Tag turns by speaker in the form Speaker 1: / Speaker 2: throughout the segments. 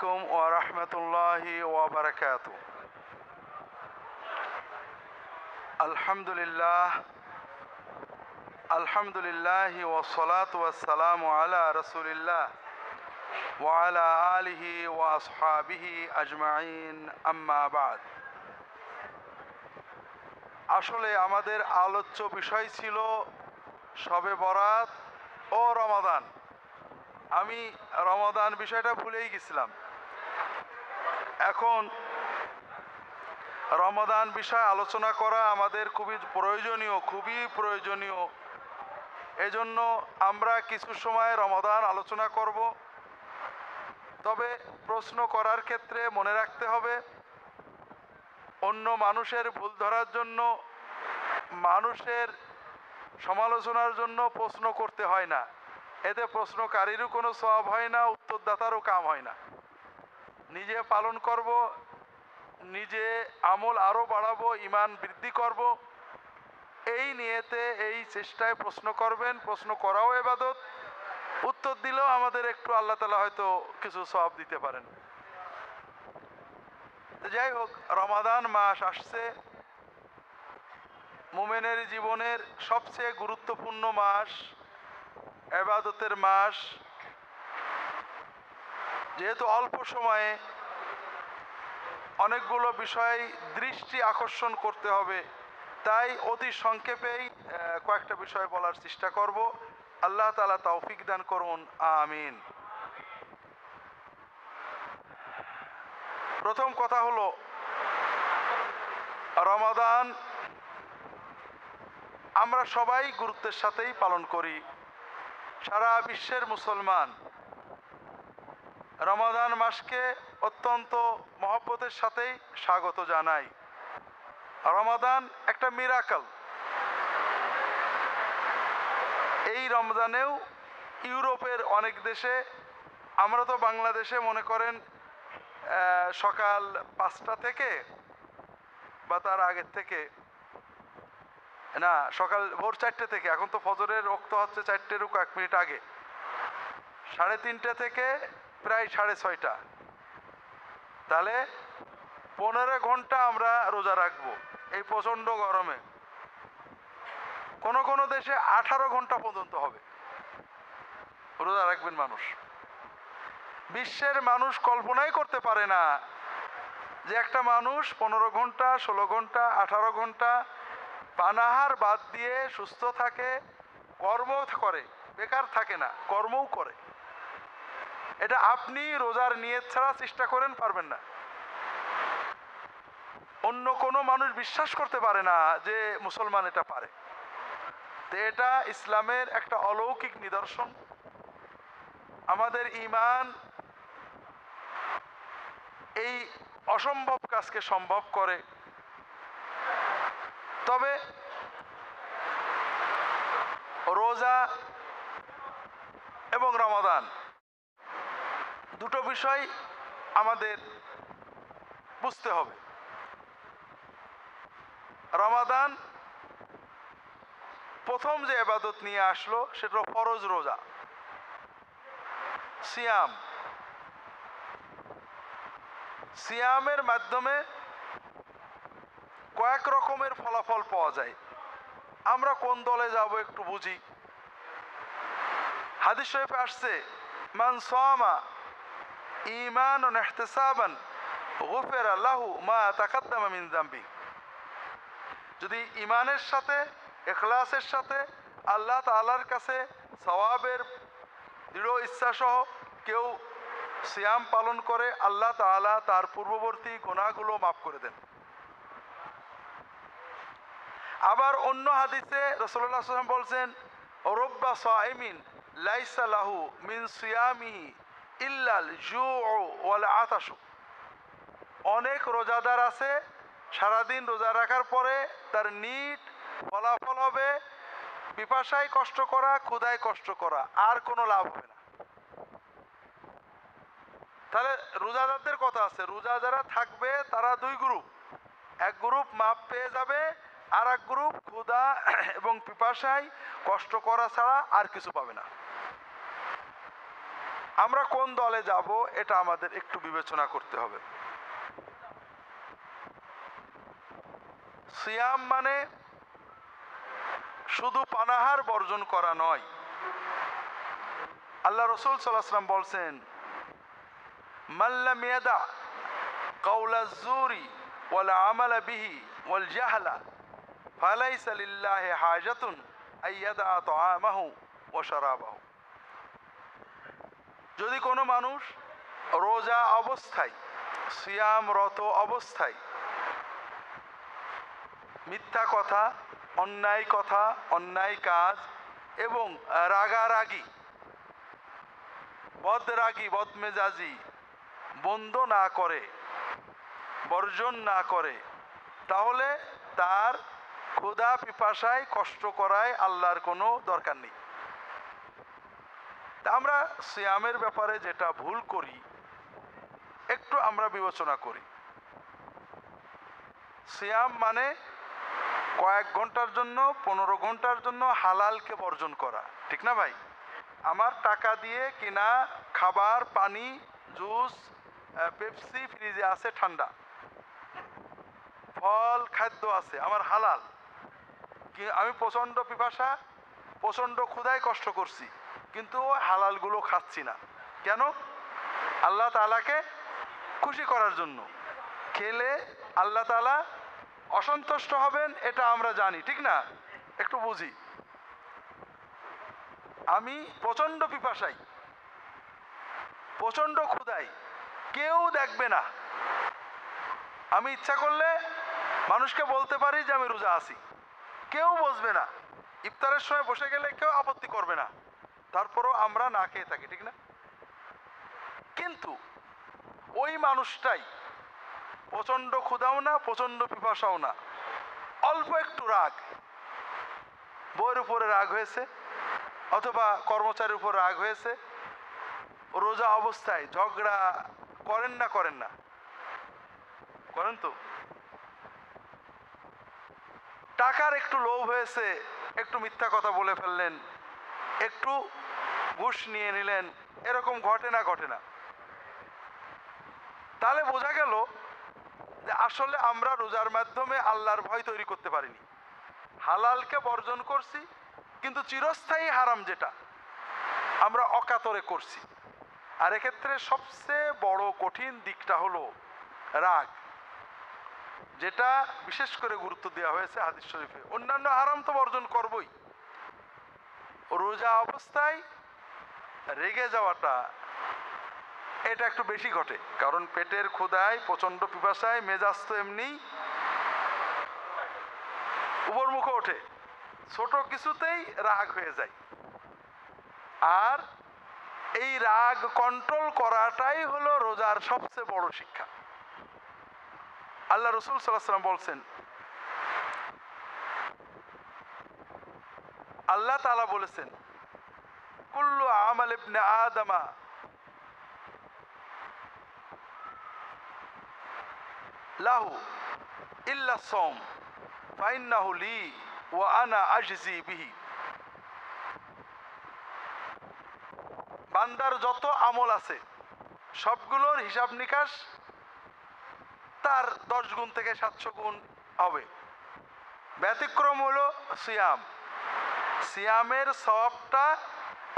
Speaker 1: عليكم ورحمة الله وبركاته. الحمد لله والصلاة والسلام على رسول الله وعلى آله وأصحابه أجمعين أما بعد. আসলে আমাদের আলোচ্য বিষয় ছিল শবে বরাত ও রমাদান। আমি রমাদান বিষয়টা ভুলেই গেছিলাম। এখন রমাদান বিষয়ে আলোচনা করা আমাদের খুবই প্রয়োজনীয়। এজন্য আমরা কিছু সময় রমাদান আলোচনা করব। তবে প্রশ্ন করার ক্ষেত্রে মনে রাখতে হবে, অন্য মানুষের ভুল ধরার জন্য, মানুষের সমালোচনার জন্য প্রশ্ন করতে হয় না। এতে প্রশ্নকারীরও কোনো সওয়াব হয় না, উত্তরদাতারও কাম হয় না। নিজে পালন করব, নিজে আমল আরও বাড়াবো, ঈমান বৃদ্ধি করব, এই নিয়েতে এই চেষ্টায় প্রশ্ন করবেন। প্রশ্ন করাও ইবাদত, উত্তর দিলেও আমাদের একটু আল্লাহ তাআলা হয়তো কিছু সওয়াব দিতে পারেন। যাই হোক, রমাদান মাস আসছে, মুমিনের জীবনের সবচেয়ে গুরুত্বপূর্ণ মাস, ইবাদতের মাস। যেহেতু অল্প সময়ে অনেকগুলো বিষয় দৃষ্টি আকর্ষণ করতে হবে, তাই অতি সংক্ষেপেই কয়েকটা বিষয় বলার চেষ্টা করব। আল্লাহ তাআলা তৌফিক দান করুন, আমিন। প্রথম কথা হলো, রমাদান আমরা সবাই গুরুত্বের সাথেই পালন করি। সারা বিশ্বের মুসলমান রমাদান মাসকে অত্যন্ত মহব্বতের সাথেই স্বাগত জানাই। রমাদান একটা মিরাকল। এই রমজানেও ইউরোপের অনেক দেশে, আমরা তো বাংলাদেশে মনে করেন সকাল 5টা থেকে বা তার আগের থেকে না, সকাল ভোর 4টে থেকে, এখন তো ফজরের ওক্ত হচ্ছে 4টেরও কয়েক মিনিট আগে, 3:30 থেকে প্রায় 6:30, তাহলে 15 ঘন্টা আমরা রোজা রাখবো এই প্রচণ্ড গরমে। কোনো দেশে 18 ঘন্টা পর্যন্ত হবে রোজা রাখবেন মানুষ। বিশ্বের মানুষ কল্পনাই করতে পারে না যে একটা মানুষ 15 ঘন্টা, 16 ঘন্টা, 18 ঘন্টা পানাহার বাদ দিয়ে সুস্থ থাকে, কর্ম করে, বেকার থাকে না, কর্মও করে। এটা আপনি রোজার নিয়ত ছাড়া চেষ্টা করেন, পারবেন না। অন্য কোনো মানুষ বিশ্বাস করতে পারে না যে মুসলমান এটা পারে। তো এটা ইসলামের একটা অলৌকিক নিদর্শন। আমাদের ঈমান এই অসম্ভব কাজকে সম্ভব করে। তবে রোজা এবং রমাদান দুটো বিষয় আমাদের বুঝতে হবে। রমাদান প্রথম যে ইবাদত নিয়ে আসলো সেটা ফরজ রোজা, সিয়াম। সিয়ামের মাধ্যমে কয়েক রকমের ফলাফল পাওয়া যায়। আমরা কোন দলে যাব একটু বুঝি। হাদিস শরীফে আসছে, মান সামা ঈমানান ওয়া ইহতিসাবান গুফিরা লাহু মা তাকাদ্দামা মিন যামবি। যদি ঈমানের সাথে, ইখলাসের সাথে, আল্লাহ তাআলার কাছে সওয়াবের দৃঢ় ইচ্ছা সহ কেউ সিয়াম পালন করে, আল্লাহ তাআলা তার পূর্ববর্তী গুনাহগুলো মাফ করে দেন। আবার অন্য হাদিসে রাসূলুল্লাহ সাল্লাল্লাহু আলাইহি ওয়াসাল্লাম বলছেন, রুব্বা সাইমিন লাইসা লাহু মিন সিয়ামিহি ইল্লাল জুউ ওয়াল আতাশু। অনেক রোজাদার আছে, সারাদিন রোজা রাখার পরে তার নিট ফলাফল হবে পিপাসায় কষ্ট করা, ক্ষুধায় কষ্ট করা, আর কোনো লাভ হবে না। তাহলে রোজাদারদের কথা আছে, রোজা যারা থাকবে তারা দুই গ্রুপ। এক গ্রুপ মাপ পেয়ে যাবে, আর এক গ্রুপ ক্ষুধা এবং পিপাসায় কষ্ট করা ছাড়া আর কিছু পাবে না। আমরা কোন দলে যাব এটা আমাদের একটু বিবেচনা করতে হবে। সিয়াম মানে শুধু পানাহার বর্জন করা নয়। আল্লাহ রসুল সাল্লাল্লাহু আলাইহি ওয়াসাল্লাম বলছেন, মাল্লাম ইয়াদা কাওলা যুরি ওয়াল আমালা বিহি ওয়াল জাহলা ফালাইসা লিল্লাহি হাজাতুন আইয়াদা তাআমাহু ওয়া শারাবাহু। যদি কোনো মানুষ রোজা অবস্থায়, সিয়ামরত অবস্থায় মিথ্যা কথা, অন্যায় কাজ এবং রাগারাগি, বদমেজাজি বন্ধ না করে, বর্জন না করে, তাহলে তার ক্ষুধা পিপাসায় কষ্ট করায় আল্লাহর কোনো দরকার নেই। তা আমরা সিয়ামের ব্যাপারে যেটা ভুল করি একটু আমরা বিবেচনা করি। সিয়াম মানে কয়েক ঘন্টার জন্য, 15 ঘন্টার জন্য হালালকে বর্জন করা, ঠিক না ভাই? আমার টাকা দিয়ে কিনা খাবার, পানি, জুস, পেপসি ফ্রিজে আছে ঠান্ডা, ফল খাদ্য আছে আমার হালাল, আমি প্রচণ্ড পিপাসা, প্রচণ্ড ক্ষুধায় কষ্ট করছি, কিন্তু হালালগুলো খাচ্ছি না। কেন? আল্লাহ তাআলাকে খুশি করার জন্য। খেলে আল্লাহ তাআলা অসন্তুষ্ট হবেন এটা আমরা জানি, ঠিক না? একটু বুঝি। আমি প্রচণ্ড পিপাসাই, প্রচণ্ড ক্ষুধাই, কেউ দেখবে না, আমি ইচ্ছা করলে মানুষকে বলতে পারি যে আমি রোজা আছি, কেউ বুঝবে না, ইফতারের সময় বসে গেলে কেউ আপত্তি করবে না, তারপরও আমরা না খেয়ে থাকি, ঠিক না? কিন্তু ওই মানুষটাই প্রচণ্ড ক্ষুধাও না, প্রচণ্ড পিপাসাও না, অল্প একটু রাগ, বউয়ের উপরে রাগ হয়েছে অথবা কর্মচারীর উপর রাগ হয়েছে, রোজা অবস্থায় ঝগড়া করেন না? করেন তো। টাকার একটু লোভ হয়েছে, একটু মিথ্যা কথা বলে ফেললেন, একটু ঘুষ নিয়ে নিলেন, এরকম ঘটে না? তাহলে বোঝা গেল যে আসলে আমরা রোজার মাধ্যমে আল্লাহর ভয় তৈরি করতে পারিনি। হালালকে বর্জন করছি, কিন্তু চিরস্থায়ী হারাম যেটা আমরা অকাতরে করছি। আর এক্ষেত্রে সবচেয়ে বড় কঠিন দিকটা হলো রাগ, যেটা বিশেষ করে গুরুত্ব দেওয়া হয়েছে হাদিস শরীফে। অন্যান্য হারাম তো বর্জন করবই, রোজা অবস্থায় রেগে যাওয়াটা এটা একটু বেশি ঘটে, কারণ পেটের ক্ষুধায়, প্রচণ্ড পিপাসায় মেজাজ তো এমনি উপরমুখে ওঠে, ছোট কিছুতেই রাগ হয়ে যায়। আর এই রাগ কন্ট্রোল করাটাই হলো রোজার সবচেয়ে বড় শিক্ষা। আল্লাহ রসুল সাল্লাল্লাহু আলাইহি ওয়াসাল্লাম বলছেন, আল্লাহ তাআলা বলেছেন, কুল্লু আমাল ইবনে আদমা লাহু ইল্লা সাওম ফাইন্নাহু লি ওয়া আনা আজজি বিহি। বান্দার যত আমল আছে সবগুলোর হিসাব নিকাশ তার 10 গুণ থেকে 700 গুণ হবে। ব্যতিক্রম হলো সিয়াম। সিয়ামের সওয়াবটা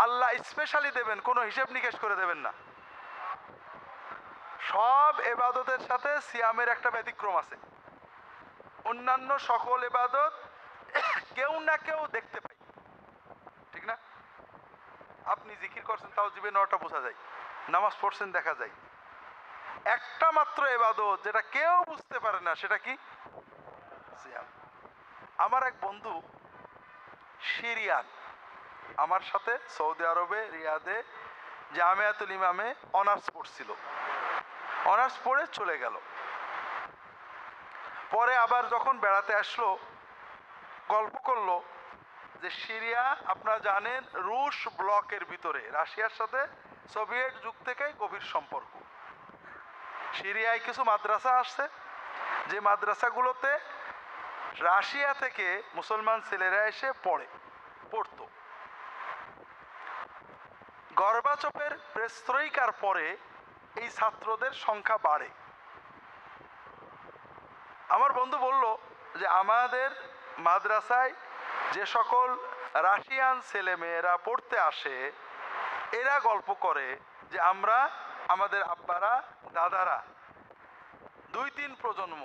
Speaker 1: আল্লাহ স্পেশালি দেবেন, কোনো হিসাব নিকাশ করে দেবেন না। সব ইবাদতের সাথে সিয়ামের একটা ব্যতিক্রম আছে। অন্যান্য সকল ইবাদত কেউ না কেউ দেখতে পাই, ঠিক না? আপনি জিকির করছেন তাও জিভে নটা বোঝা যায়, নামাজ পড়ছেন দেখা যায়। একটা মাত্র ইবাদত যেটা কেউ বুঝতে পারে না, সেটা কি? সিয়াম। আমার এক বন্ধু সিরিয়ান, আমার সাথে সৌদি আরবে রিয়াদে জামিয়াতুল ইমামে অনার্স পড়ছিল, অনার্স পড়ে চলে গেল। পরে আবার যখন বেড়াতে আসলো গল্প করলো যে সিরিয়া, আপনারা জানেন রুশ ব্লকের ভিতরে, রাশিয়ার সাথে সোভিয়েত যুগ থেকেই গভীর সম্পর্ক। সিরিয়ায় কিছু মাদ্রাসা আসছে, যে মাদ্রাসাগুলোতে রাশিয়া থেকে মুসলমান ছেলেরা এসে পড়তো। গর্বাচপের পেরেস্ত্রয়িকার পরে এই ছাত্রদের সংখ্যা বাড়ে। আমার বন্ধু বলল যে আমাদের মাদ্রাসায় যে সকল রাশিয়ান ছেলে মেয়েরা পড়তে আসে এরা গল্প করে যে আমরা আমাদের আব্বারা দাদারা 2-3 প্রজন্ম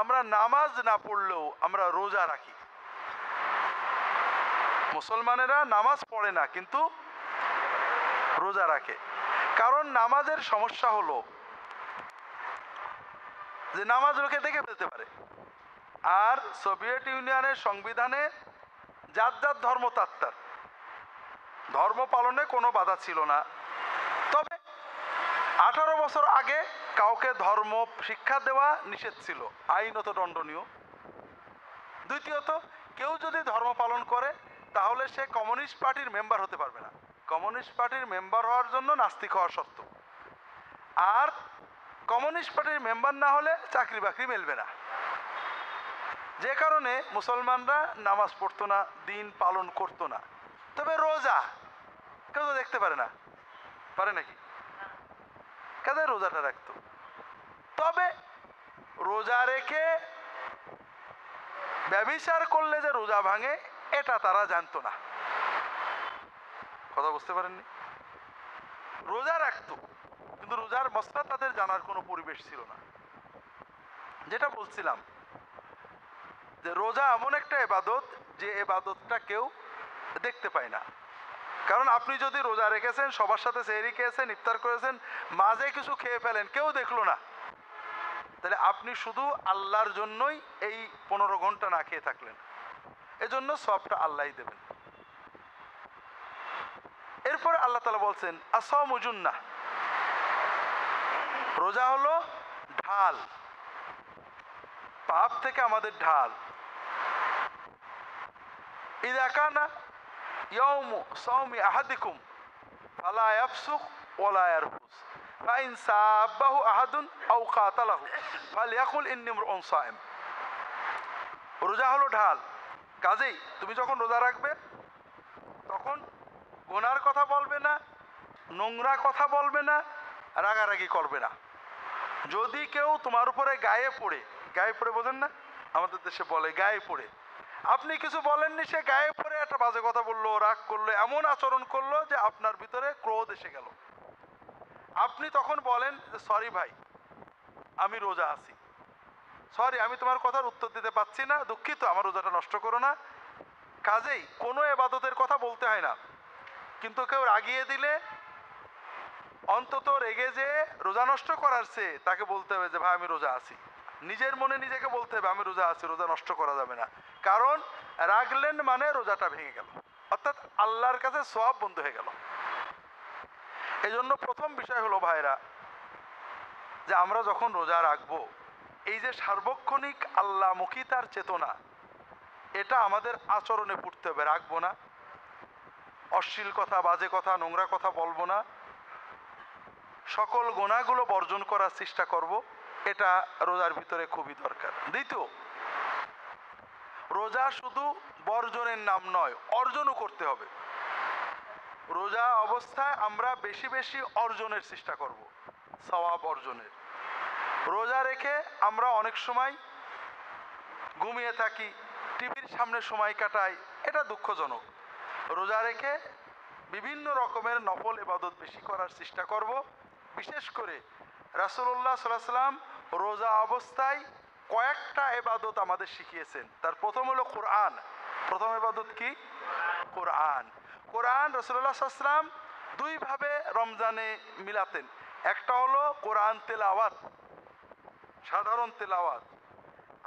Speaker 1: আমরা নামাজ না পড়লেও আমরা রোজা রাখি। মুসলমানেরা নামাজ পড়ে না কিন্তু রোজা রাখে। কারণ নামাজের সমস্যা হলো যে নামাজ লোকে দেখে ফেলতে পারে। আর সোভিয়েত ইউনিয়নের সংবিধানে জাত জাত ধর্মতাত্ত্বার ধর্ম পালনে কোনো বাধা ছিল না। তবে 18 বছর আগে কাউকে ধর্ম শিক্ষা দেওয়া নিষেধ ছিল, আইনত দণ্ডনীয়। দ্বিতীয়ত, কেউ যদি ধর্ম পালন করে তাহলে সে কমিউনিস্ট পার্টির মেম্বার হতে পারবে না। কমিউনিস্ট পার্টির মেম্বার হওয়ার জন্য নাস্তিক হওয়া শর্ত। আর কমিউনিস্ট পার্টির মেম্বার না হলে চাকরি বাকরি মিলবে না। যে কারণে মুসলমানরা নামাজ পড়তো না, দিন পালন করতো না। তবে রোজা কেউ তো দেখতে পারে না, পারে নাকি? কাজে রোজাটা রাখতো। তবে রোজা রেখে ব্যভিচার করলে যে রোজা ভাঙে এটা তারা জানতো না। কথা বুঝতে পারেননি? রোজা রাখতো কিন্তু রোজার মসলা তাদের জানার কোনো পরিবেশ ছিল না। যেটা বলছিলাম যে রোজা এমন একটা ইবাদত যে ইবাদতটা কেউ দেখতে পায় না। কারণ আপনি যদি রোজা রেখেছেন, সবার সাথে সেহরি খেয়েছেন, ইফতার করেছেন, মাঝে কিছু খেয়ে ফেলেন, কেউ দেখলো না, তাহলে আপনি শুধু আল্লাহর জন্যই এই 15 ঘন্টা না খেয়ে থাকলেন। এজন্য সবটা আল্লাহই দেবেন। এরপরে আল্লাহ তাআলা বলছেন আসামু জুন্নাহ, রোজা হলো ঢাল, পাপ থেকে আমাদের ঢাল। ইযা কানা ইয়াউমু সাওমি আহাদিকুম ফালা ইয়াফসুক ওয়ালা ইয়ারফুস ফাইন সাবাহু আহাদুন আও কাতালাহু ফালইয়াকুল ইন্নী ইমরুউন সাইম। রোজা হলো ঢাল, কাজেই তুমি যখন রোজা রাখবে তখন গুনার কথা বলবে না, নোংরা কথা বলবে না, রাগারাগি করবে না। যদি কেউ তোমার উপরে গায়ে পড়ে বোঝেন না, আমাদের দেশে বলে গায়ে পড়ে, আপনি কিছু বলেননি, সে গায়ে পড়ে একটা বাজে কথা বললো, রাগ করলো, এমন আচরণ করলো যে আপনার ভিতরে ক্রোধ এসে গেল। আপনি তখন বলেন যে সরি ভাই, আমি রোজা আছি, সরি আমি তোমার কথার উত্তর দিতে পারছি না, দুঃখিত, আমার রোজাটা নষ্ট করো না। কাজেই কোনো ইবাদতের কথা বলতে হয় না। কিন্তু কেউ রাগিয়ে দিলে অন্তত রেগে যে রোজা নষ্ট করার চেয়ে তাকে বলতে হবে যে ভাই আমি রোজা আছি। নিজের মনে নিজেকে বলতে হবে আমি রোজা আছি, রোজা নষ্ট করা যাবে না। কারণ রাগলেন মানে রোজাটা ভেঙে গেল, অর্থাৎ আল্লাহর কাছে সওয়াব বন্ধ হয়ে গেল। এই জন্য প্রথম বিষয় হলো ভাইরা, যে আমরা যখন রোজা রাখবো এই যে সার্বক্ষণিক আল্লাহমুখিতার চেতনা, এটা আমাদের আচরণে ফুটতে হবে। রাখবো না, অশ্লীল কথা, বাজে কথা, নোংরা কথা বলবো না, সকল গুনাহগুলো বর্জন করার চেষ্টা করব। এটা রোজার ভিতরে খুবই দরকার। দ্বিতীয়, রোজা শুধু বর্জনের নাম নয়, অর্জনও করতে হবে। রোজা অবস্থায় আমরা বেশি বেশি অর্জনের চেষ্টা করব, সওয়াব অর্জনের। রোজা রেখে আমরা অনেক সময় ঘুমিয়ে থাকি, টিভির সামনে সময় কাটাই, এটা দুঃখজনক। রোজা রেখে বিভিন্ন রকমের নফল ইবাদত বেশি করার চেষ্টা করব। বিশেষ করে রাসূলুল্লাহ সাল্লাল্লাহু আলাইহি ওয়াসাল্লাম রোজা অবস্থায় কয়েকটা ইবাদত আমাদের শিখিয়েছেন। তার প্রথম হলো কোরআন। প্রথম ইবাদত কি? কোরআন। কোরআন রাসূলুল্লাহ সাল্লাল্লাহু আলাইহি ওয়াসাল্লাম দুইভাবে রমজানে মিলাতেন। একটা হলো কোরআন তেলাওয়াত, সাধারণ তেলাওয়াত,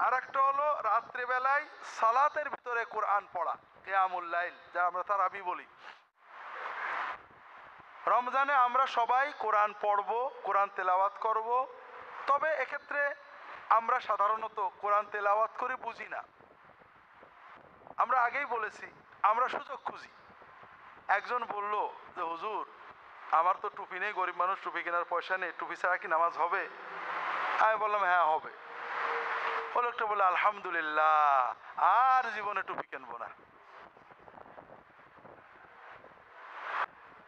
Speaker 1: আর একটা হলো রাত্রিবেলায় সালাতের ভিতরে কোরআন পড়া, কিয়ামুল লাইল, যা আমরা তারাবি বলি। রমজানে আমরা সবাই কোরআন পড়ব, কোরআন তেলাওয়াত করব। তবে এক্ষেত্রে আমরা সাধারণত কোরআন তেলাওয়াত করে বুঝি না। আমরা আগেই বলেছি আমরা সুযোগ খুঁজি। একজন বলল যে হুজুর আমার তো টুপি নেই, গরিব মানুষ, টুপি কেনার পয়সা নেই, টুপি ছাড়া কি নামাজ হবে? আমি বললাম হ্যাঁ হবে। ও লোকটা বললো আলহামদুলিল্লাহ, আর জীবনে টুপি কিনবো না।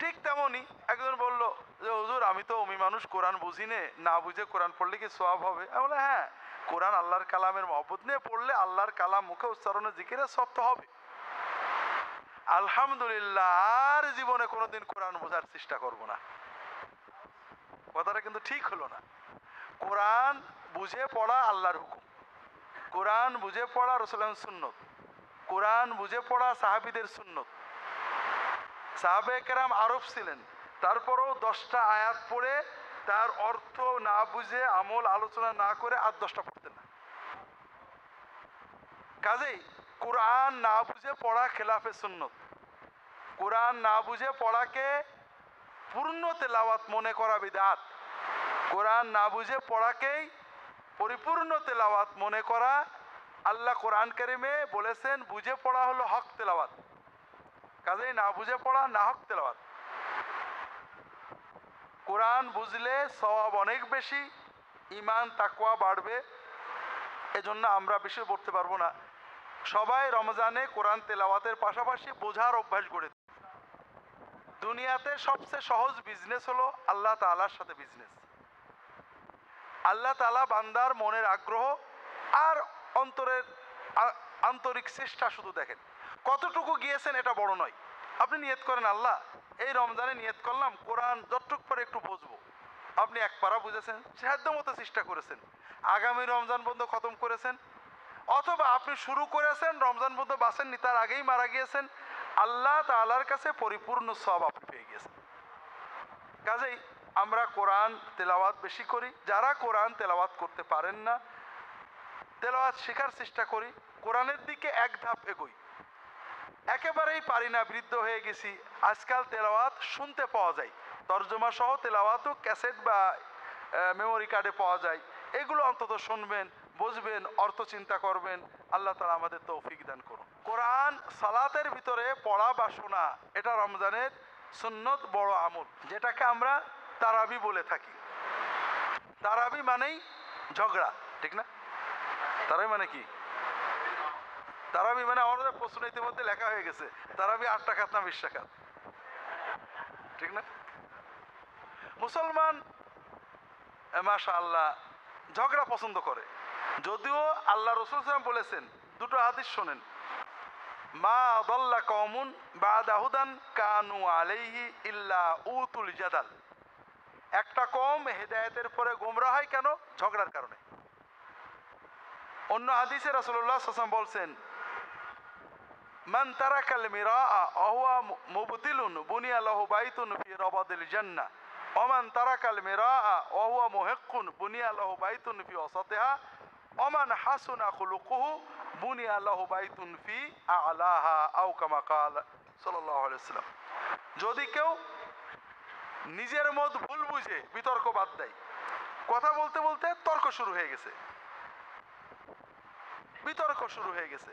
Speaker 1: ঠিক তেমনই একজন বলল যে হুজুর আমি তো অমি মানুষ, কোরআন বুঝি না বুঝে কোরআন পড়লে কি সওয়াব হবে? আমি বললাম হ্যাঁ, কোরআন আল্লাহর কালামের মহব্বত নিয়ে পড়লে আল্লাহর কালাম মুখে উচ্চারণে জিকিরে সব তো হবে। আলহামদুলিল্লাহ, আর জীবনে কোনোদিন কোরআন বোঝার চেষ্টা করব না। কথাটা কিন্তু ঠিক হলো না। কোরআন বুঝে পড়া আল্লাহর হুকুম, কোরআন বুঝে পড়া রাসূলের সুন্নত, কোরআন বুঝে পড়া সাহাবীদের সুন্নত। সাহাবায়ে কেরাম আরব ছিলেন, তারপরেও 10টা আয়াত পড়ে তার অর্থ না বুঝে আমল আলোচনা না করে আর 10টা পড়তেন না। কাজেই কোরআন না বুঝে পড়া খেলাফে সুন্নত। কোরআন না বুঝে পড়াকে পূর্ণ তেলাওয়াত মনে করা বিদআত। কোরআন না বুঝে পড়াকেই পরিপূর্ণ তেলাওয়াত মনে করা। আল্লাহ কোরআন কারিমে বলেছেন বুঝে পড়া হলো হক তেলাওয়াত, কাজেই না বুঝে পড়া না হক তেলাওয়াত। কোরআন বুঝলে সওয়াব অনেক বেশি, ঈমান তাকওয়া বাড়বে। এজন্য আমরা বেশি পড়তে পারবো না। সবাই রমজানে কোরআন তেলাওয়াতের পাশাপাশি বোঝার অভ্যাস গড়ে। দুনিয়াতে সবচেয়ে সহজ বিজনেস হলো আল্লাহ তাআলার সাথে বিজনেস। আল্লাহ তাআলা বান্দার মনের আগ্রহ আর অন্তরের আন্তরিক চেষ্টা শুধু দেখেন। কতটুকু গিয়েছেন এটা বড় নয়। আপনি নিয়ত করেন আল্লাহ এই রমজানে নিয়ত করলাম কোরআন যতটুকু পরে একটু বুঝবো। আপনি এক পারা বুঝেছেন, সাধ্য মতো চেষ্টা করেছেন, আগামী রমজান পর্যন্ত খতম করেছেন। অথবা আপনি শুরু করেছেন রমজান পর্যন্ত বাঁচেননি, তার আগেই মারা গিয়েছেন, আল্লাহ তাআলার কাছে পরিপূর্ণ সওয়াব আপনি পেয়ে গিয়েছেন। কাজেই আমরা কোরআন তেলাওয়াত বেশি করি। যারা কোরআন তেলাওয়াত করতে পারেন না, তেলাওয়াত শেখার চেষ্টা করি, কোরআনের দিকে এক ধাপ এগোই। একেবারেই পারি না, বৃদ্ধ হয়ে গেছি, আজকাল তেলাওয়াত শুনতে পাওয়া যায়, তর্জমা সহ তেলাওয়াতও ক্যাসেট বা মেমোরি কার্ডে পাওয়া যায়। এগুলো অন্তত শুনবেন, বুঝবেন, অর্থ চিন্তা করবেন। আল্লাহ তাআলা আমাদের তৌফিক দান করুন। কোরআন সালাতের ভিতরে পড়া বা শোনা এটা রমজানের সুন্নত বড় আমল, যেটাকে আমরা তারাবি বলে থাকি। তারাবি মানেই ঝগড়া, ঠিক না? তারাবি মানে কি? তারাবি মানে আমাদের প্রশ্ন ইতিমধ্যে লেখা হয়ে গেছে, তারাবি 8 রাকাত না 20 রাকাত, ঠিক না? মুসলমান মাশাআল্লাহ ঝগড়া পছন্দ করে, যদিও আল্লাহ রাসূল সাল্লাল্লাহু আলাইহি ওয়াসাল্লাম বলেছেন, দুটো হাদিস শোনেন, মা দাল্লা কওমুন বাদা হুদান কানু আলাইহি ইল্লা উতুল জাদাল। একটা কওম হেদায়েতের পরে গোমরাহ হয় কেন? ঝগড়ার কারণে। অন্য হাদিসে রাসূলুল্লাহ সাল্লাল্লাহু আলাইহি ওয়াসাল্লাম বলছেন, মান তারাকাল মিরাআ ওয়া মুবতিলুন বুনিয়া লাহু বাইতুন ফি রাবাদিল জান্নাহ ওয়া মান তারাকাল মিরাআ ওয়া মুহিক্কুন বুনিয়া লাহু বাইতুন ফি ওয়াসাতিহা ওয়া মান হাসুনা খুলুকুহু বুনিয়া লাহু বাইতুন ফি আ'লাহা আও কামা ক্বাল সাল্লাল্লাহু আলাইহি ওয়াসাল্লাম। যদি কেউ নিজের মত ভুল বুঝে বিতর্ক বাদ দেয়, কথা বলতে বলতে তর্ক শুরু হয়ে গেছে, বিতর্ক শুরু হয়ে গেছে,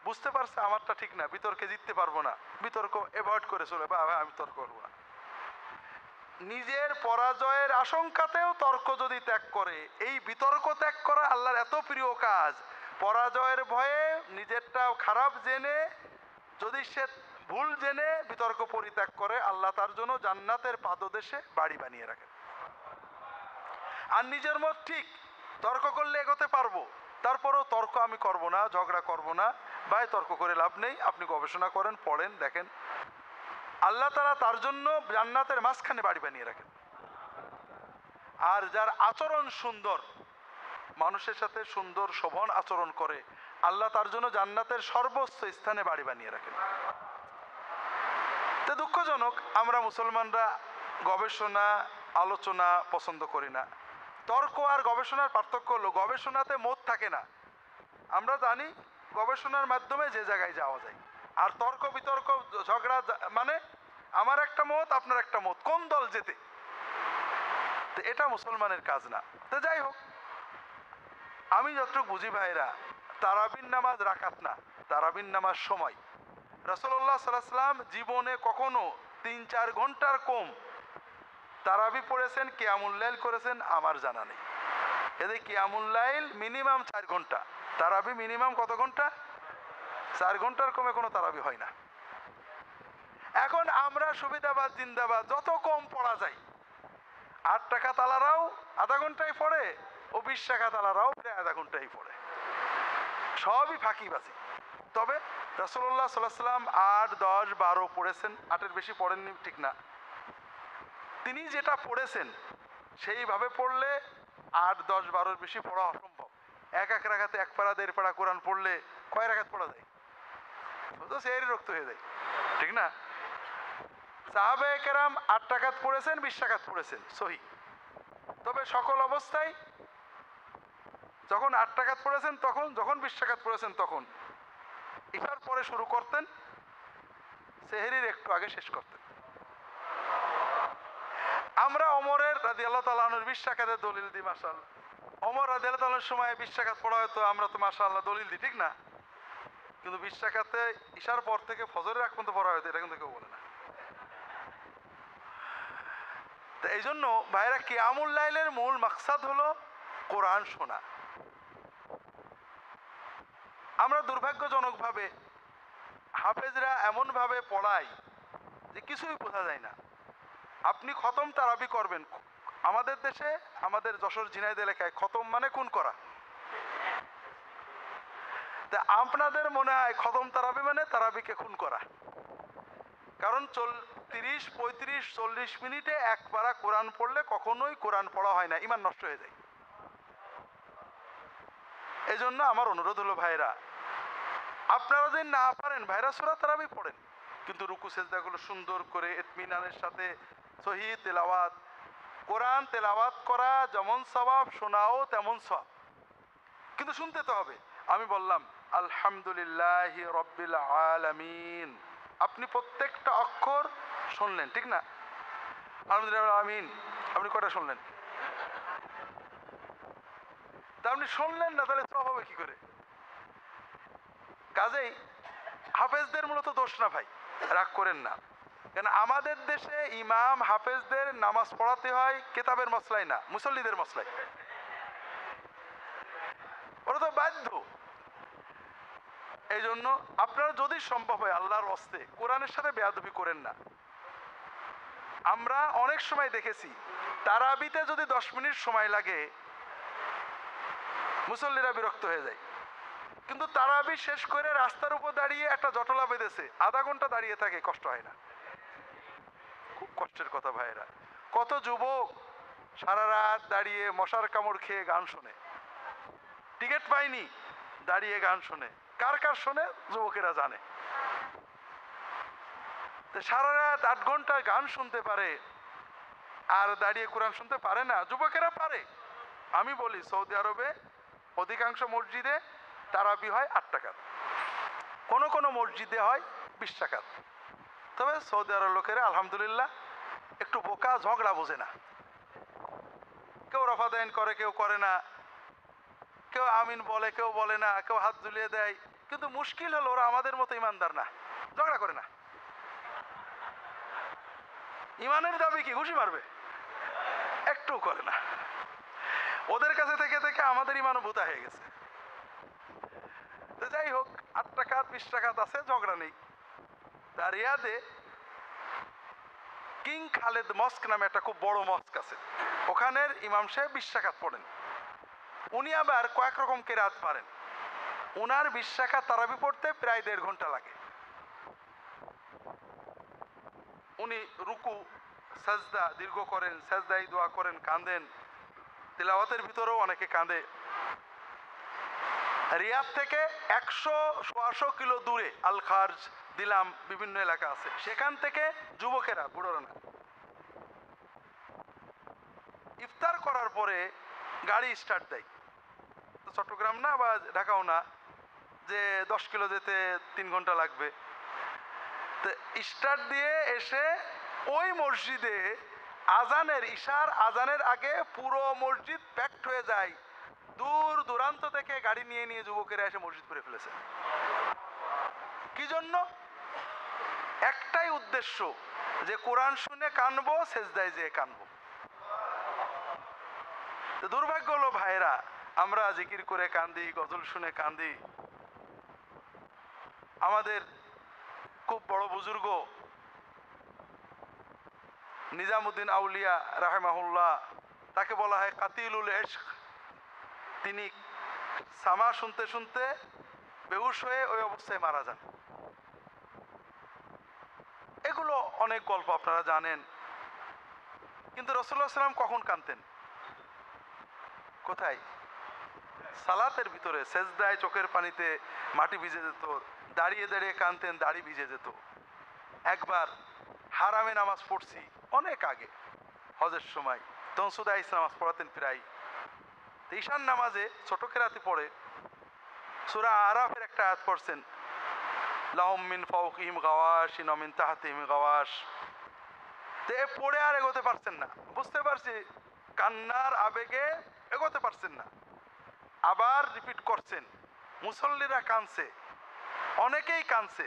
Speaker 1: বুঝতে পারছে আমারটা ঠিক না, বিতর্কে জিততে পারবো না, বিতর্ক অ্যাভয়েড করে চলে, আমি তর্ক করবো না। নিজের পরাজয়ের আশঙ্কাতেও তর্ক যদি ত্যাগ করে, এই বিতর্ক ত্যাগ করা আল্লাহর এত প্রিয় কাজ। পরাজয়ের ভয়ে নিজেরটা খারাপ জেনে যদি সে ভুল জেনে বিতর্ক পরিত্যাগ করে, আল্লাহ তার জন্য জান্নাতের পাদদেশে বাড়ি বানিয়ে রাখে। আর নিজের মত ঠিক, তর্ক করলে এগোতে পারবো, তারপরেও তর্ক আমি করব না, ঝগড়া করব না, ভাই তর্ক করে লাভ নেই, আপনি গবেষণা করেন, পড়েন, দেখেন, আল্লাহ তাআলা তার জন্য জান্নাতের মাঝখানে বাড়ি বানিয়ে রাখেন। আর যার আচরণ সুন্দর, মানুষের সাথে সুন্দর শোভন আচরণ করে, আল্লাহ তার জন্য জান্নাতের সর্বোচ্চ স্থানে বাড়ি বানিয়ে রাখেন। তো দুঃখজনক আমরা মুসলমানরা গবেষণা আলোচনা পছন্দ করি না। তর্ক আর গবেষণার পার্থক্য হলো, গবেষণাতে মত থাকে না, আমরা জানি গবেষণার মাধ্যমে যে জায়গায় যাওয়া যায়। আর তর্ক বিতর্ক ঝগড়া মানে আমার একটা মত আপনার একটা মত, কোন দল জেতে, তো এটা মুসলমানের কাজ না। তো যাই হোক, আমি যতটুকু বুঝি ভাইরা, তারাবির নামাজ রাকাত না, তারাবির নামাজ সময়। রাসূলুল্লাহ সাল্লাল্লাহু আলাইহি ওয়াসাল্লাম জীবনে কখনো 3-4 ঘন্টার কম তারাবি পড়েছেন, কিয়ামুল লাইল করেছেন আমার জানা নেই। এদের কিয়ামুল লাইল মিনিমাম 4 ঘন্টা, তারাবি মিনিমাম কত ঘন্টা? 4 ঘন্টার কমে কোনো তারাবি হয় না। এখন আমরা সুবিধাবাদ জিন্দাবাদ, যত কম পড়া যায়। 8 টাকা তালারাও আধা ঘন্টায় পড়ে, ও 20 টাকা তালারাও প্রায় আধা ঘন্টায় পড়ে, সবই ফাঁকিবাজি। তবে রাসূলুল্লাহ সাল্লাল্লাহু আলাইহি ওয়াসাল্লাম 8, 10, 12 পড়েছেন, 8-এর বেশি পড়েননি ঠিক না। তিনি যেটা পড়েছেন সেইভাবে পড়লে 8, 10, 12-এর বেশি পড়া অসম্ভব। এক রাকাতে 1 পারা 1.5 পারা কোরআন পড়লে কয় রাকাত পড়া যায়? তো সেহরি রক্ত হয়ে যায়, ঠিক না? সাহাবায়ে কেরাম 8 রাকাত পড়েছেন, 20 রাকাত পড়েছেন, সহিহ। তবে সকল অবস্থায় যখন 8 রাকাত পড়েছেন তখন, যখন 20 রাকাত পড়েছেন তখন ইশার পরে শুরু করতেন, সেহরির একটু আগে শেষ করতেন। আমরা ওমরের রাদিয়াল্লাহু তাআলা আনহুর 20 রাকাতের দলিল দিই মাশাআল্লাহ। ওমর রাদিয়াল্লাহু তাআলার সময় 20 রাকাত পড়া হতো, আমরা তো মাশাআল্লাহ দলিল দিই, ঠিক না? কিন্তু 20 রাকাতে ইশার পর থেকে ফজরের আগ পর্যন্ত পড়া হতো, এটা কিন্তু কেউ বলে না। তো এই জন্য ভাইরা, কিয়ামুল লাইলের মূল মাকসাদ হলো কোরআন শোনা। আমরা দুর্ভাগ্যজনকভাবে হাফেজরা এমনভাবে পড়াই যে কিছুই বোঝা যায় না। আপনি খতম তারাবি করবেন, আমাদের দেশে, আমাদের যশোর ঝিনাইদহ এলাকায় খতম মানে খুন করা। তা আপনাদের মনে হয় খতম তারাবি মানে তারাবিকে খুন করা, কারণ 30, 35, 40 মিনিটে 1 পারা কোরআন পড়লে কখনোই কোরআন পড়া হয় না, ঈমান নষ্ট হয়ে যায়। এই জন্য আমার অনুরোধ হলো ভাইরা, আপনারা যদি না পারেন ভাইরা সূরা তারাবি পড়েন, কিন্তু রুকু সেজদাগুলো সুন্দর করে ইতমিনানের সাথে সহিহ তেলাওয়াত। কোরআন তেলাওয়াত করা যেমন সওয়াব, শোনাও তেমন সওয়াব, কিন্তু শুনতে তো হবে। আমি বললাম আলহামদুলিল্লাহি রাব্বিল আলামিন, আপনি প্রত্যেকটা অক্ষর শুনলেন, ঠিক না? আলহামদুলিল্লাহ আমিন, আপনি কয়টা শুনলেন? তা আপনি শুনলেন না, তাহলে সওয়াব হবে কি করে? কাজেই হাফেজদের মূলত দোষ না ভাই, রাগ করেন না। কেন আমাদের দেশে ইমাম হাফেজদের নামাজ পড়াতে হয় কিতাবের মসলায় না, মুসল্লিদের মসলায়। ওরা তো বাধ্য। এই জন্য আপনারা যদি সম্ভব হয় আল্লাহর ওয়াস্তে কোরআনের সাথে বেয়াদবি করেন না। আমরা অনেক সময় দেখেছি তারাবিতে যদি 10 মিনিট সময় লাগে মুসল্লিরা বিরক্ত হয়ে যায়, কিন্তু তারাবি শেষ করে রাস্তার উপর দাঁড়িয়ে একটা জটলা বেঁধেছে, আধা ঘন্টা দাঁড়িয়ে থাকে, কষ্ট হয় না? খুব কষ্টের কথা ভাইরা। কত যুবক সারা রাত দাঁড়িয়ে মশার কামড় খেয়ে গান শোনে, টিকিট পায়নি, দাঁড়িয়ে গান শোনে। কার কার শোনে যুবকেরা জানে। তো সারা রাত 8 ঘন্টা গান শুনতে পারে আর দাঁড়িয়ে কোরআন শুনতে পারে না? যুবকেরা পারে। আমি বলি সৌদি আরবে অধিকাংশ মসজিদে তারাবি হয় 8 টাকা, কোন কোন মসজিদে হয় 20 টাকা। তবে সৌদি আরবের লোকেরা আলহামদুলিল্লাহ একটু বোকা, ঝগড়া বোঝে না। কেউ রফাদাইন করে, কেউ করে না, কেউ আমিন বলে, কেউ বলে না, কেউ হাত ঝুলিয়ে দেয়। কিন্তু মুশকিল হলো ওরা আমাদের মতো ইমানদার না, ঝগড়া করে না। ইমানের দাবি কি ঘুষি মারবে? একটু করে না। ওদের কাছে থেকে থেকে আমাদের ইমানও ভূতা হয়ে গেছে। তো যাই হোক, 8 টাকা 20 টাকা আছে, ঝগড়া নেই। তার রিয়াদে কিং খালেদ মস্ক নামে একটা খুব বড় মস্ক আছে, ওখানের ইমাম সাহেব 20 টাকা পড়েন। উনি আবার কয়েক রকম কেরাত পারেন। উনার 20 টাকা তারাবি পড়তে প্রায় 1.5 ঘন্টা লাগে। উনি রুকু সাজদা দীর্ঘ করেন, সাজদায় দোয়া করেন, কাঁদেন, তিলাওয়াতের ভিতরেও অনেকে কাঁদে। রিয়াদ থেকে 100-125 কিলো দূরে আল খার্জ, দিলাম, বিভিন্ন এলাকা আছে, সেখান থেকে যুবকেরা, বুড়োরা না, ইফতার করার পরে গাড়ি স্টার্ট দেয়। তো চট্টগ্রাম না বা ঢাকাও না যে 10 কিলো যেতে 3 ঘন্টা লাগবে। তো স্টার্ট দিয়ে এসে ওই মসজিদে আজানের, ইশার আজানের আগে পুরো মসজিদ প্যাকড হয়ে যায়। দূর দূরান্ত থেকে গাড়ি নিয়ে নিয়ে যুবকেরা এসে মসজিদ ভরে ফেলেছে। কি জন্য? একটাই উদ্দেশ্য, যে কোরআন শুনে কানবো, সেজদায় যেয়ে কানবো। দুর্ভাগ্য হলো ভাইরা, আমরা জিকির করে কান্দি, গজল শুনে কান্দি। আমাদের খুব বড় বুজুর্গ নিজামুদ্দিন আউলিয়া রাহেমাহুল্লাহ, তাকে বলা হয় কাতিলুল ইশক। তিনি সামা শুনতে শুনতে বেহুশ হয়ে ওই অবস্থায় মারা যান। এগুলো অনেক গল্প আপনারা জানেন। কিন্তু রাসূলুল্লাহ সাল্লাল্লাহু আলাইহি ওয়াসাল্লাম কখন কাঁদতেন? কোথায়? সালাতের ভিতরে, সেজদায় চোখের পানিতে মাটি ভিজে যেত, দাঁড়িয়ে দাঁড়িয়ে কাঁদতেন, দাড়ি ভিজে যেত। একবার হারামে নামাজ পড়ছি অনেক আগে, হজের সময়, তখন সুদাইস নামাজ পড়াতেন প্রায়। ঈশান নামাজে ছোট কেরাতি পড়ে সূরা আরাফের একটা আয়াত পড়ছেন, লাহুম মিন ফাওকিহিম গাওয়াশিন ওয়া মিন তাহতিহিম গাওয়াশ। তো এ পড়ে আর এগোতে পারছেন না, বুঝতে পারছি কান্নার আবেগে এগোতে পারছেন না। আবার রিপিট করছেন, মুসল্লিরা কাঁদছে, অনেকেই কাঁদছে,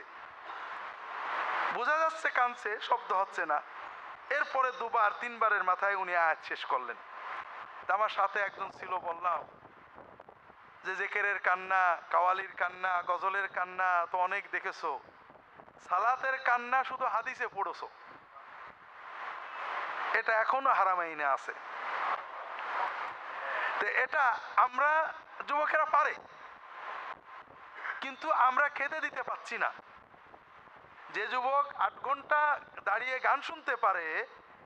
Speaker 1: বোঝা যাচ্ছে কাঁদছে, শব্দ হচ্ছে না। এরপরে দুবার তিনবারের মাথায় উনি আয়াত শেষ করলেন। আমার সাথে একজন ছিল, বললাম যে জেকেরের কান্না, কাওয়ালির কান্না, গজলের কান্না তো অনেক দেখেছো, সালাতের কান্না শুধু হাদিসে পড়েছো, এটা এখনো হারামাইনে আছে। তো এটা আমরা যুবকেরা পারে, কিন্তু আমরা খেতে দিতে পাচ্ছি না। যে যুবক 8 ঘন্টা দাঁড়িয়ে গান শুনতে পারে,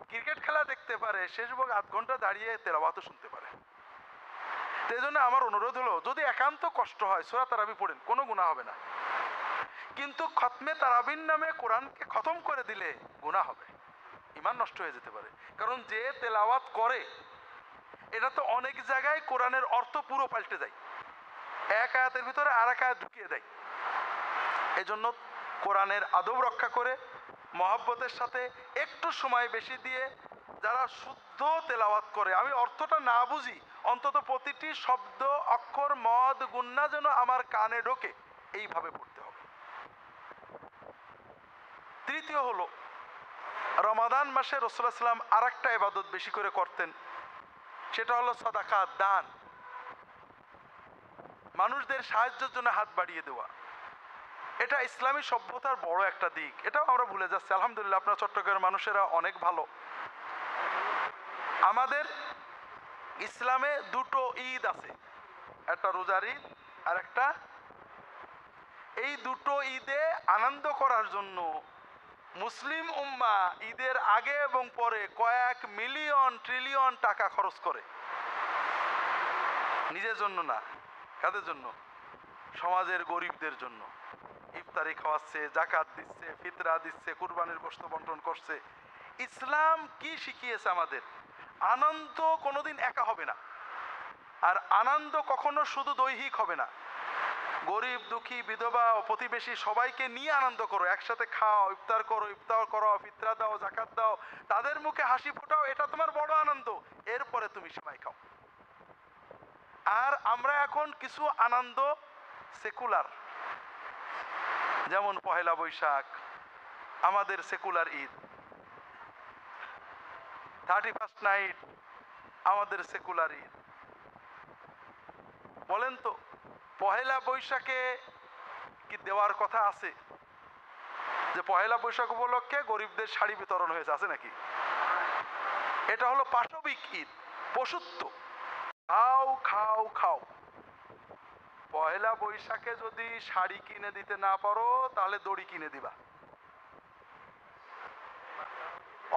Speaker 1: ক্রিকেট খেলা দেখতে পারে, সে যুবক 8 ঘন্টা দাঁড়িয়ে তেলাওয়াতও শুনতে পারে। এই জন্য আমার অনুরোধ হলো, যদি একান্ত কষ্ট হয় সূরা তারাবি পড়েন, কোনো গুনাহ হবে না। কিন্তু খতমে তারাবির নামে কোরআনকে খতম করে দিলে গুনাহ হবে, ঈমান নষ্ট হয়ে যেতে পারে। কারণ যে তেলাওয়াত করে, এটা তো অনেক জায়গায় কোরআনের অর্থ পুরো পাল্টে যায়, এক আয়াতের ভিতরে আর এক আয়াত ঢুকিয়ে দেয়। এজন্য কোরআনের আদব রক্ষা করে মহব্বতের সাথে একটু সময় বেশি দিয়ে যারা শুদ্ধ তেলাওয়াত করে, আমি অর্থটা না বুঝি, অন্তত প্রতিটি শব্দ, অক্ষর, মদ, গুন্না যেন আমার কানে ঢোকে, এইভাবে পড়তে হবে। তৃতীয় হলো, রমাদান মাসে রাসূলুল্লাহ সাল্লাল্লাহু আলাইহি ওয়াসাল্লাম আর একটা ইবাদত বেশি করে করতেন, সেটা হলো সাদাকা, দান, মানুষদের সাহায্যের জন্য হাত বাড়িয়ে দেওয়া। এটা ইসলামী সভ্যতার বড় একটা দিক, এটাও আমরা ভুলে যাচ্ছি। আলহামদুলিল্লাহ, আপনার চট্টগ্রামের মানুষেরা অনেক ভালো। আমাদের ইসলামে দুটো ঈদ আছে, একটা রোজার ঈদ আর একটা, এই দুটো ঈদে আনন্দ করার জন্য মুসলিম উম্মাহ ঈদের আগে এবং পরে কয়েক মিলিয়ন ট্রিলিয়ন টাকা খরচ করে, নিজের জন্য না। কাদের জন্য? সমাজের গরিবদের জন্য। ইফতারি খাওয়াচ্ছে, জাকাত দিচ্ছে, ফিতরা দিচ্ছে, কুরবানির গোশত বন্টন করছে। ইসলাম কি শিখিয়েছে আমাদের? আনন্দ কোনোদিন একা হবে না, আর আনন্দ কখনো শুধু দৈহিক হবে না। গরিব, দুঃখী, বিধবা ও প্রতিবেশী সবাইকে নিয়ে আনন্দ করো, একসাথে খাও, ইফতার করো, ফিতরা দাও, জাকাত দাও, তাদের মুখে হাসি ফোটাও, এটা তোমার বড় আনন্দ। এরপরে তুমি সেমাই খাও। আর আমরা এখন কিছু আনন্দ সেকুলার, যেমন পহেলা বৈশাখ আমাদের সেকুলার ঈদ, 31 নাইট আমাদের সেকুলার ঈদ। বলেন তো, পহেলা বৈশাখে কি দেওয়ার কথা আছে? যে পহেলা বৈশাখ উপলক্ষে গরিবদের শাড়ি বিতরণ হয়েছে, আছে নাকি? এটা হলো পাশবিক ঈদ, পশুত্ব, খাও খাও খাও। পহেলা বৈশাখে যদি শাড়ি কিনে দিতে না পারো, তাহলে দড়ি কিনে দিবা।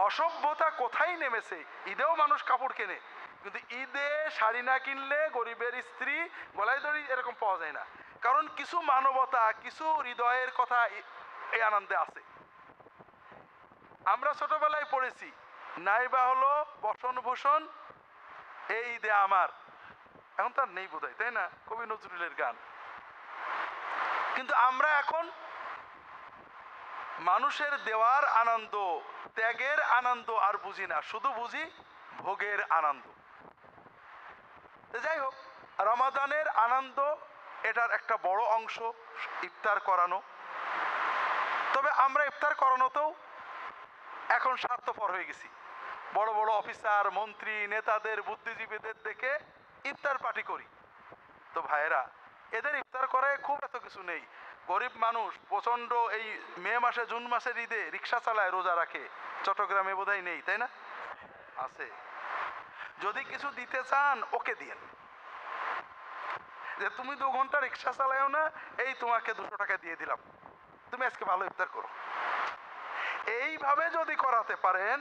Speaker 1: অসভ্যতা কোথায় নেমেছে? ঈদেও মানুষ কাপড় কেনে, কিন্তু ঈদে শাড়ি না কিনলে গরিবের স্ত্রী গলায় দড়ি এরকম পাওয়া যায় না। কারণ কিছু মানবতা, কিছু হৃদয়ের কথা এই আনন্দে আছে। আমরা ছোটবেলায় পড়েছি, নাইবা হলো বসন ভূষণ এই ঈদে আমার, এখন তার নেই বোধহয়, তাই না? কবি নজরুলের গান। কিন্তু আমরা এখন মানুষের দেওয়ার আনন্দ, ত্যাগের আনন্দ আর বুঝি না, শুধু বুঝি ভোগের আনন্দ। যাই হোক, রমাদানের আনন্দ এটার একটা বড় অংশ ইফতার করানো। তবে আমরা ইফতার করানোতেও এখন স্বার্থপর হয়ে গেছি। বড় বড় অফিসার, মন্ত্রী, নেতাদের, বুদ্ধিজীবীদের দেখে ইফতার পার্টি করি। তো ভাইয়েরা, এদের ইফতার করায় খুব এত কিছু নেই। গরিব মানুষ প্রচণ্ড এই মে মাসে জুন মাসের ঈদে রিক্সা চালায়, রোজা রাখে, চট্টগ্রামে বোধহয় নেই, তাই না? আছে। যদি কিছু দিতে চান ওকে দিয়েন, যে তুমি 2 ঘন্টা রিক্সা চালাও না, এই তোমাকে 200 টাকা দিয়ে দিলাম, তুমি আজকে ভালো ইফতার করো। এইভাবে যদি করাতে পারেন,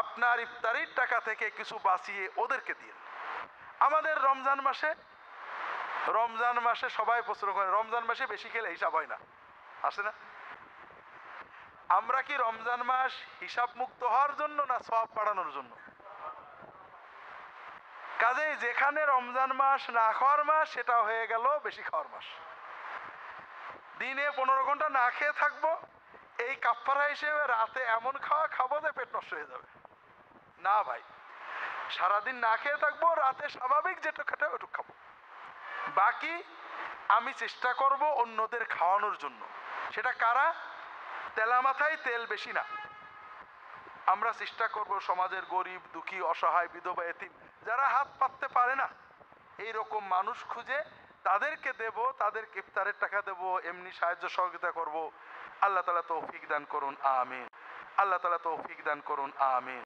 Speaker 1: আপনার ইফতারির টাকা থেকে কিছু বাঁচিয়ে ওদেরকে দিন। আমাদের রমজান মাসে সবাই প্রশ্ন করে, রমজান মাসে বেশি খেলে হিসাব হয় না, আসে না? আমরা কি রমজান মাস হিসাব মুক্ত হওয়ার জন্য না সওয়াব বাড়ানোর জন্য? কাজেই যেখানে রমজান মাস না খাওয়ার মাস, সেটা হয়ে গেল বেশি খাওয়ার মাস। দিনে 15 ঘন্টা না খেয়ে থাকবো, এই কাফারা হিসেবে রাতে এমন খাওয়া খাবো যে পেট নষ্ট হয়ে যাবে। না ভাই, সারাদিন না খেয়ে থাকবো, রাতে স্বাভাবিক যেটা খাটে ওটুক খাবো, বাকি আমি চেষ্টা করব অন্যদের খাওয়ানোর জন্য। সেটা কারা? তেলা মাথায় তেল বেশি না। আমরা চেষ্টা করব সমাজের গরিব দুঃখী অসহায় বিধবা এতিম যারা হাত পাততে পারে না, এই রকম মানুষ খুঁজে তাদেরকে দেব, তাদেরকে ইফতারের টাকা দেব, এমনি সাহায্য সহযোগিতা করব। আল্লাহ তাআলা তৌফিক দান করুন, আমিন। আল্লাহ তাআলা তৌফিক দান করুন, আমিন।